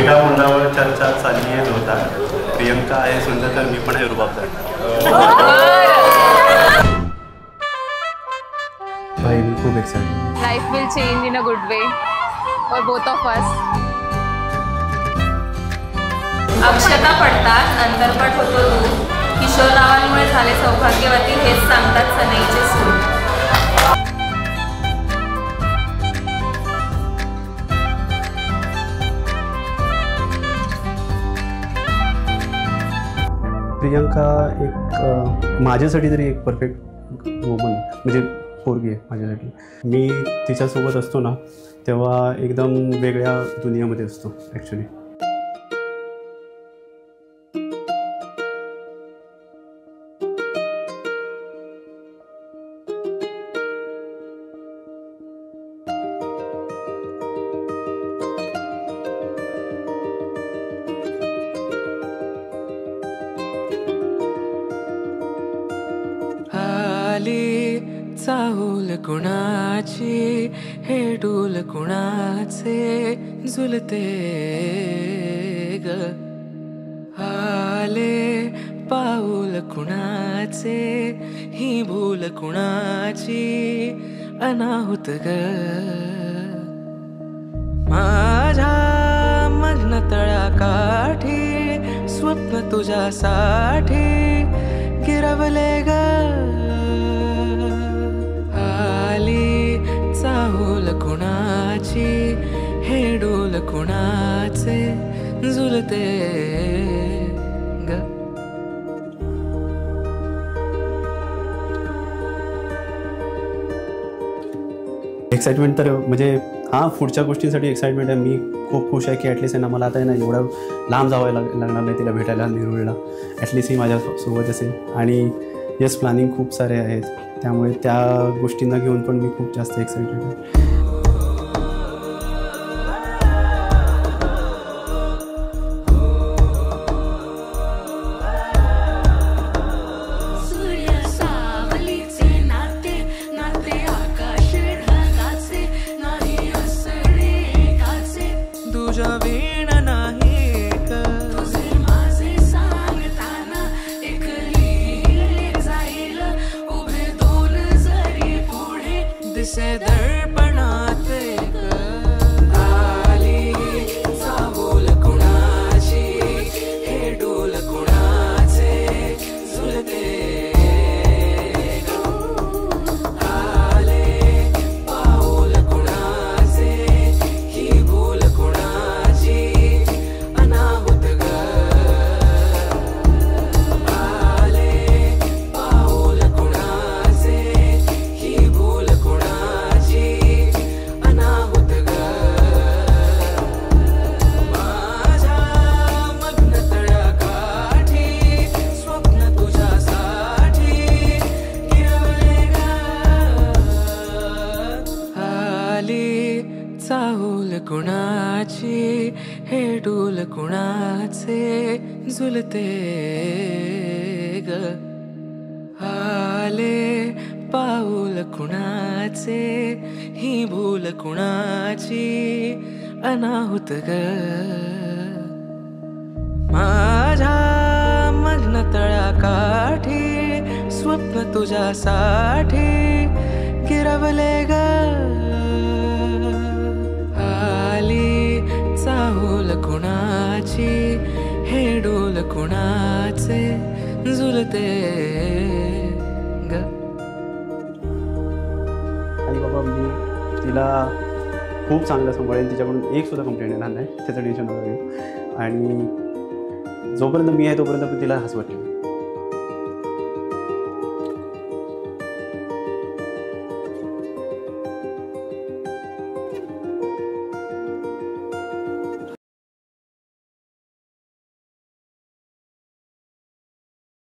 एका मुलावर चर्चा चालली येत होता, प्रियंका आहे सुंदर तर मी पण आहे रुबाबदार. भाई मी खूप excited. Life will change in a good way for both of us. अक्षता पडतात अंतरपट होतो दूर. किशोर रावांमुळे झाले सौभाग्यवती हेच सांगतात सनईचे सूर. प्रियंका एक माझ्यासाठी तरी एक परफेक्ट वुमन म्हणजे पोरगी आहे माझ्यासाठी. मी तिच्यासोबत असतो ना तेव्हा एकदम वेगळ्या दुनियामध्ये असतो ॲक्च्युली. चाहूल कुणाची हे डूल कुणाचे झुलते ग. आले पाऊल कुणाचे ही भूल कुणाची अनाहुत ग. माझ्या मग्न तळाकाठी स्वप्न तुझ्यासाठी गिरवले ग. चाहूल कुणाची हे डोल कुणाचे झुलते ग. एक्साइटमेंट तर म्हणजे हां पुढच्या गोष्टींसाठी एक्साइटमेंट आहे. मी खूप खुश आहे की ॲटलिस्ट आहे ना मला आता आहे ना एवढं लांब जावं लागणार नाही तिला भेटायला नेरुळला. ॲटलिस्ट ही माझ्यासोबत असेल आणि येस प्लॅनिंग खूप सारे आहेत त्यामुळे त्या गोष्टींना घेऊन पण मी खूप जास्त एक्साइटेड आहे. दर्पणात आली चाहूल कुणाची हे डोल कुणाचे झुलते. आले पाऊल कुणाचे ही भूल कुणाची अनाहुत ग. आले पाऊल कुणाचे ही भूल कुणाची अनाहुत ग. माझ्या मग्न तळाकाठी स्वप्न तुझ्यासाठी गिरवले ग. आली चाहूल कुणाची हे डोल कुणाचे झुलते ग. आले पाऊल कुणाचे ही भूल कुणाची अनाहुत ग. माझ्या मग्न तळाकाठी स्वप्न तुझ्यासाठी गिरवले ग. आली चाहूल कुणाची हे डोल कुणाचे झुलते ग. आणि बाबा मी तिला खूप चांगलं सांभाळेल. तिच्याकडून एक सुद्धा कंप्लेंट येणार नाही त्याचं टेन्शन नका घेऊ. आणि जोपर्यंत मी आहे तोपर्यंत पण तिला हसवत ठेवेल.